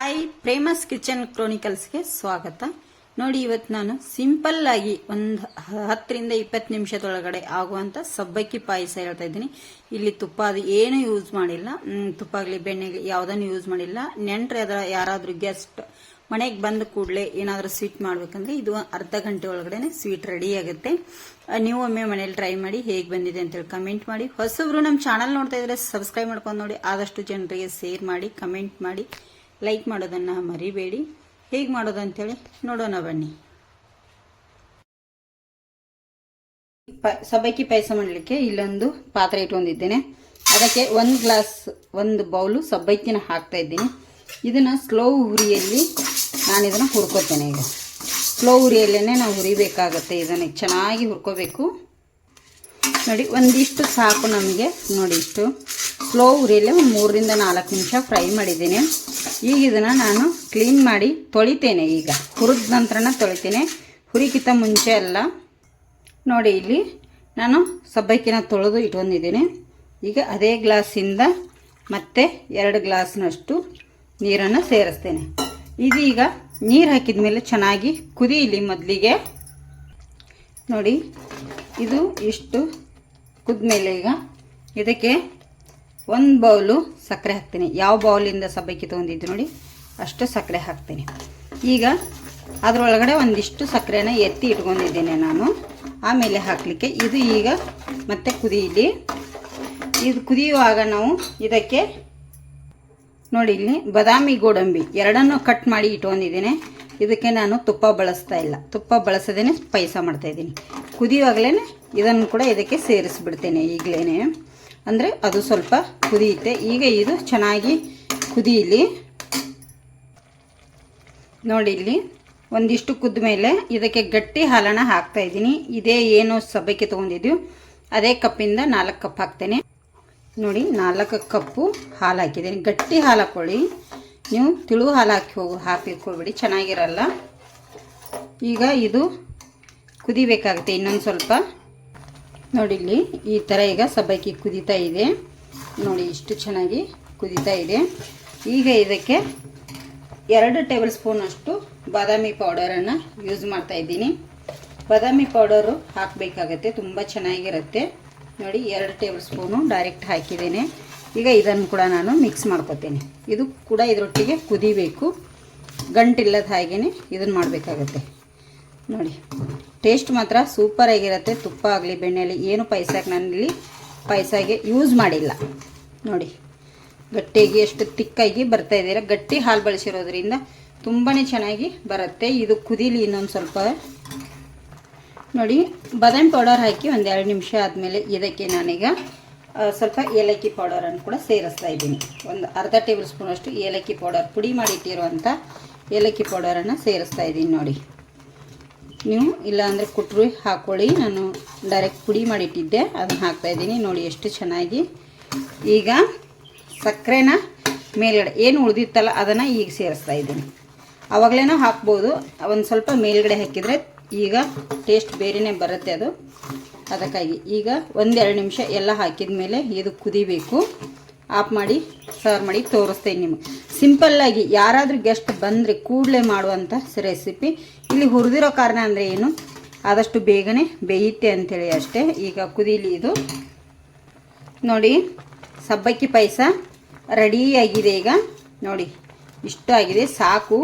Hi, Prema's kitchen ಕ್ರೋನಿಕಲ್ಸ್ಗೆ ಸ್ವಾಗತ. ನೋಡಿ, ಇವತ್ತು ನಾನು ಸಿಂಪಲ್ ಆಗಿ ಒಂದು 10 ರಿಂದ 20 ನಿಮಿಷದೊಳಗಡೆ ಆಗುವಂತ ಸಬ್ಬಕ್ಕಿ ಪಾಯಸ ಹೇಳ್ತಾ ಇದ್ದೀನಿ. ಇಲ್ಲಿ ತುಪ್ಪ ಅದು ಏನು ಯೂಸ್ ಮಾಡಿಲ್ಲ, ತುಪ್ಪ ಆಗಲಿ ಬೆಣ್ಣೆ ಆಗಲಿ ಯಾವುದನ್ನು ಯೂಸ್ ಮಾಡಿಲ್ಲ. ನೆಂಟ್ರೆ ಅದರ ಯಾರಾದ್ರೂ ಗೆಸ್ಟ್ ಮನೆಗೆ ಬಂದ ಕೂಡಲೇ ಏನಾದರೂ ಸ್ವೀಟ್ ಮಾಡ್ಬೇಕಂದ್ರೆ ಇದು ಅರ್ಧ ಗಂಟೆ ಒಳಗಡೆ ಸ್ವೀಟ್ ರೆಡಿ ಆಗುತ್ತೆ. ನೀವು ಒಮ್ಮೆ ಮನೇಲಿ ಟ್ರೈ ಮಾಡಿ ಹೇಗೆ ಬಂದಿದೆ ಅಂತೇಳಿ ಕಮೆಂಟ್ ಮಾಡಿ. ಹೊಸಬ್ರು ನಮ್ಮ ಚಾನಲ್ ನೋಡ್ತಾ ಇದ್ರೆ ಸಬ್ಸ್ಕ್ರೈಬ್ ಮಾಡ್ಕೊಂಡು ನೋಡಿ. ಆದಷ್ಟು ಜನರಿಗೆ ಶೇರ್ ಮಾಡಿ, ಕಮೆಂಟ್ ಮಾಡಿ, ಲೈಕ್ ಮಾಡೋದನ್ನ ಮರಿಬೇಡಿ. ಹೇಗೆ ಮಾಡೋದು ಅಂತೇಳಿ ನೋಡೋಣ ಬನ್ನಿ. ಸಬ್ಬಕ್ಕಿ ಪಾಯಸ ಮಾಡಲಿಕ್ಕೆ ಇಲ್ಲೊಂದು ಪಾತ್ರೆ ಇಟ್ಕೊಂಡಿದ್ದೇನೆ. ಅದಕ್ಕೆ ಒಂದು ಬೌಲು ಸಬ್ಬಕ್ಕಿನ ಹಾಕ್ತಾ ಇದ್ದೀನಿ. ಇದನ್ನ ಸ್ಲೋ ಉರಿಯಲ್ಲಿ ನಾನು ಇದನ್ನ ಹುರ್ಕೋತೇನೆ. ಈಗ ಸ್ಲೋ ಉರಿಯಲ್ಲೇ ನಾವು ಹುರಿಬೇಕಾಗತ್ತೆ. ಇದನ್ನ ಚೆನ್ನಾಗಿ ಹುರ್ಕೋಬೇಕು. ನೋಡಿ, ಒಂದಿಷ್ಟು ಸಾಕು ನಮಗೆ. ನೋಡಿ, ಇಷ್ಟು ಸ್ಲೋ ಉರಿಯಲ್ಲೇ ಒಂದು 3 ರಿಂದ 4 ನಿಮಿಷ ಫ್ರೈ ಮಾಡಿದ್ದೇನೆ. ಈಗ ಇದನ್ನು ನಾನು ಕ್ಲೀನ್ ಮಾಡಿ ತೊಳಿತೇನೆ. ಈಗ ಹುರಿದ ನಂತರನ ತೊಳಿತೇನೆ, ಹುರಿಕಿಂತ ಮುಂಚೆ ಅಲ್ಲ. ನೋಡಿ, ಇಲ್ಲಿ ನಾನು ಸಬ್ಬಕ್ಕಿನ ತೊಳೆದು ಇಟ್ಕೊಂಡಿದ್ದೇನೆ. ಈಗ ಅದೇ ಗ್ಲಾಸಿಂದ ಮತ್ತೆ 2 ಗ್ಲಾಸ್ನಷ್ಟು ನೀರನ್ನು ಸೇರಿಸ್ತೇನೆ. ಇದೀಗ ನೀರು ಹಾಕಿದ ಮೇಲೆ ಚೆನ್ನಾಗಿ ಕುದಿಯಲಿ. ಮೊದಲಿಗೆ ನೋಡಿ, ಇದು ಇಷ್ಟು ಕುದ್ಮೇಲೆ ಈಗ ಇದಕ್ಕೆ 1 ಬೌಲು ಸಕ್ಕರೆ ಹಾಕ್ತೀನಿ. ಯಾವ ಬೌಲಿಂದ ಸಬ್ಬಕ್ಕಿ ತೊಗೊಂಡಿದ್ದು ನೋಡಿ ಅಷ್ಟು ಸಕ್ಕರೆ ಹಾಕ್ತೀನಿ. ಈಗ ಅದರೊಳಗಡೆ ಒಂದಿಷ್ಟು ಸಕ್ಕರೆನ ಎತ್ತಿ ಇಟ್ಕೊಂಡಿದ್ದೇನೆ ನಾನು, ಆಮೇಲೆ ಹಾಕಲಿಕ್ಕೆ. ಇದು ಈಗ ಮತ್ತೆ ಕುದಿಯಲಿ. ಇದು ಕುದಿಯುವಾಗ ನಾವು ಇದಕ್ಕೆ ನೋಡಿ, ಇಲ್ಲಿ ಬಾದಾಮಿ ಗೋಡಂಬಿ ಎರಡನ್ನೂ ಕಟ್ ಮಾಡಿ ಇಟ್ಕೊಂಡಿದ್ದೇನೆ. ಇದಕ್ಕೆ ನಾನು ತುಪ್ಪ ಬಳಸ್ತಾ ಇಲ್ಲ, ತುಪ್ಪ ಬಳಸದೇನೆ ಪಾಯಸ ಮಾಡ್ತಾಯಿದ್ದೀನಿ. ಕುದಿಯುವಾಗಲೇ ಇದನ್ನು ಕೂಡ ಇದಕ್ಕೆ ಸೇರಿಸ್ಬಿಡ್ತೇನೆ ಈಗಲೇ, ಅಂದರೆ ಅದು ಸ್ವಲ್ಪ ಕುದಿಯುತ್ತೆ. ಈಗ ಇದು ಚೆನ್ನಾಗಿ ಕುದಿಯಲಿ. ನೋಡಿ, ಇಲ್ಲಿ ಒಂದಿಷ್ಟು ಕುದ್ದ ಮೇಲೆ ಇದಕ್ಕೆ ಗಟ್ಟಿ ಹಾಲನ್ನು ಹಾಕ್ತಾ ಇದ್ದೀನಿ. ಇದೇ ಏನು ಸಬ್ಬಕ್ಕಿ ತೊಗೊಂಡಿದ್ದೀವಿ ಅದೇ ಕಪ್ಪಿಂದ 4 ಕಪ್ ಹಾಕ್ತೇನೆ. ನೋಡಿ, 4 ಕಪ್ಪು ಹಾಲು ಹಾಕಿದ್ದೀನಿ. ಗಟ್ಟಿ ಹಾಲು ಹಾಕ್ಕೊಳ್ಳಿ, ನೀವು ತಿಳು ಹಾಲು ಹಾಕಿಕೊಳ್ಬೇಡಿ, ಚೆನ್ನಾಗಿರಲ್ಲ. ಈಗ ಇದು ಕುದಿಬೇಕಾಗುತ್ತೆ ಇನ್ನೊಂದು ಸ್ವಲ್ಪ. ನೋಡಿ, ಇಲ್ಲಿ ಈ ಥರ ಈಗ ಸಬ್ಬಕ್ಕಿ ಕುದೀತಾ ಇದೆ. ನೋಡಿ, ಇಷ್ಟು ಚೆನ್ನಾಗಿ ಕುದೀತಾ ಇದೆ. ಈಗ ಇದಕ್ಕೆ 2 ಟೇಬಲ್ ಸ್ಪೂನ್ ಅಷ್ಟು ಬಾದಾಮಿ ಪೌಡರನ್ನು ಯೂಸ್ ಮಾಡ್ತಾ ಇದ್ದೀನಿ. ಬಾದಾಮಿ ಪೌಡರು ಹಾಕಬೇಕಾಗತ್ತೆ, ತುಂಬ ಚೆನ್ನಾಗಿರುತ್ತೆ. ನೋಡಿ, 2 ಟೇಬಲ್ ಸ್ಪೂನು ಡೈರೆಕ್ಟ್ ಹಾಕಿದ್ದೇನೆ. ಈಗ ಇದನ್ನು ಕೂಡ ನಾನು ಮಿಕ್ಸ್ ಮಾಡ್ಕೊತೇನೆ. ಇದು ಕೂಡ ಇದರೊಟ್ಟಿಗೆ ಕುದಿಬೇಕು, ಗಂಟಿಲ್ಲದ ಹಾಗೇ ಇದನ್ನು ಮಾಡಬೇಕಾಗತ್ತೆ. ನೋಡಿ, ಟೇಸ್ಟ್ ಮಾತ್ರ ಸೂಪರ್ ಆಗಿರುತ್ತೆ. ತುಪ್ಪ ಆಗಲಿ ಬೆಣ್ಣೆ ಆಗಲಿ ಏನು ಪಾಯಸಕ್ಕೆ ನಾನಿಲ್ಲಿ ಪಾಯಸಕ್ಕೆ ಯೂಸ್ ಮಾಡಿಲ್ಲ. ನೋಡಿ, ಗಟ್ಟಿಯಾಗಿ ಎಷ್ಟು ತಿಕ್ಕಾಗಿ ಬರ್ತಾ ಇದ್ದೀರಾ. ಗಟ್ಟಿ ಹಾಲು ಬಳಸಿರೋದ್ರಿಂದ ತುಂಬಾ ಚೆನ್ನಾಗಿ ಬರುತ್ತೆ. ಇದು ಕುದೀಲಿ ಇನ್ನೊಂದು ಸ್ವಲ್ಪ. ನೋಡಿ, ಬಾದಾಮಿ ಪೌಡರ್ ಹಾಕಿ 1-2 ನಿಮಿಷ ಆದಮೇಲೆ ಇದಕ್ಕೆ ನಾನೀಗ ಸ್ವಲ್ಪ ಏಲಕ್ಕಿ ಪೌಡರನ್ನು ಕೂಡ ಸೇರಿಸ್ತಾ ಇದ್ದೀನಿ. ಒಂದು ಅರ್ಧ ಟೇಬಲ್ ಸ್ಪೂನ್ ಅಷ್ಟು ಏಲಕ್ಕಿ ಪೌಡರ್, ಪುಡಿ ಮಾಡಿ ಇಟ್ಟಿರುವಂಥ ಏಲಕ್ಕಿ ಪೌಡರನ್ನು ಸೇರಿಸ್ತಾ ಇದ್ದೀನಿ. ನೋಡಿ, ನೀವು ಇಲ್ಲಾಂದರೆ ಕುಟ್ರು ಹಾಕ್ಕೊಳ್ಳಿ, ನಾನು ಡೈರೆಕ್ಟ್ ಪುಡಿ ಮಾಡಿಟ್ಟಿದ್ದೆ ಅದನ್ನು ಹಾಕ್ತಾಯಿದ್ದೀನಿ. ನೋಡಿ, ಎಷ್ಟು ಚೆನ್ನಾಗಿ. ಈಗ ಸಕ್ಕರೆನ ಮೇಲ್ಗಡೆ ಏನು ಉಳಿದಿತ್ತಲ್ಲ ಅದನ್ನು ಈಗ ಸೇರಿಸ್ತಾ ಇದ್ದೀನಿ. ಆವಾಗಲೇ ಹಾಕ್ಬೋದು, ಒಂದು ಸ್ವಲ್ಪ ಮೇಲ್ಗಡೆ ಹಾಕಿದರೆ ಈಗ ಟೇಸ್ಟ್ ಬೇರೆಯೇ ಬರುತ್ತೆ ಅದು. ಅದಕ್ಕಾಗಿ ಈಗ 1-2 ನಿಮಿಷ ಎಲ್ಲ ಹಾಕಿದ ಮೇಲೆ ಇದು ಕುದಿಬೇಕು. ಆಫ್ ಮಾಡಿ ಸರ್ವ್ ಮಾಡಿ ತೋರಿಸ್ತೇನೆ ನಿಮಗೆ. ಸಿಂಪಲ್ಲಾಗಿ ಯಾರಾದರೂ ಗೆಸ್ಟ್ ಬಂದರೆ ಕೂಡಲೇ ಮಾಡುವಂಥ ರೆಸಿಪಿ. ಇಲ್ಲಿ ಹುರಿದಿರೋ ಕಾರಣ ಅಂದರೆ ಏನು, ಆದಷ್ಟು ಬೇಗನೆ ಬೇಯುತ್ತೆ ಅಂಥೇಳಿ ಅಷ್ಟೇ. ಈಗ ಕುದೀಲಿ ಇದು. ನೋಡಿ, ಸಬ್ಬಕ್ಕಿ ಪಾಯಸ ರೆಡಿಯಾಗಿದೆ. ಈಗ ನೋಡಿ, ಇಷ್ಟು ಆಗಿದೆ, ಸಾಕು.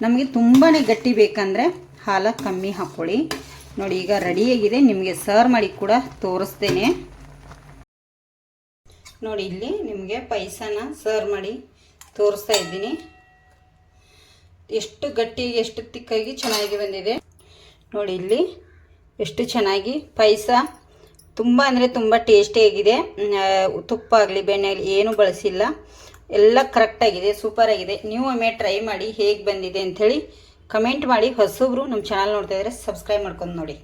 ನಮಗೆ ತುಂಬಾ ಗಟ್ಟಿ ಬೇಕಂದರೆ ಹಾಲು ಕಮ್ಮಿ ಹಾಕ್ಕೊಳ್ಳಿ. ನೋಡಿ, ಈಗ ರೆಡಿಯಾಗಿದೆ. ನಿಮಗೆ ಸರ್ವ್ ಮಾಡಿ ಕೂಡ ತೋರಿಸ್ತೇನೆ. ನೋಡಿ, ಇಲ್ಲಿ ನಿಮಗೆ ಪಾಯಸನ ಸರ್ವ್ ಮಾಡಿ ತೋರಿಸ್ತಾ ಇದ್ದೀನಿ. ಎಷ್ಟು ಗಟ್ಟಿಯಾಗಿ ಎಷ್ಟು ತಿಕ್ಕಾಗಿ ಚೆನ್ನಾಗಿ ಬಂದಿದೆ. ನೋಡಿ, ಇಲ್ಲಿ ಎಷ್ಟು ಚೆನ್ನಾಗಿ ಪಾಯಸ, ತುಂಬ ಅಂದರೆ ತುಂಬ ಟೇಸ್ಟಿಯಾಗಿದೆ. ತುಪ್ಪ ಆಗಲಿ ಬೆಣ್ಣೆ ಆಗಲಿ ಏನೂ ಬಳಸಿಲ್ಲ, ಎಲ್ಲ ಕರೆಕ್ಟಾಗಿದೆ, ಸೂಪರಾಗಿದೆ. ನೀವು ಒಮ್ಮೆ ಟ್ರೈ ಮಾಡಿ ಹೇಗೆ ಬಂದಿದೆ ಅಂಥೇಳಿ ಕಮೆಂಟ್ ಮಾಡಿ. ಹೊಸಬ್ರು ನಮ್ಮ ಚಾನಲ್ ನೋಡ್ತಾ ಇದ್ದರೆ ಸಬ್ಸ್ಕ್ರೈಬ್ ಮಾಡ್ಕೊಂಡು ನೋಡಿ.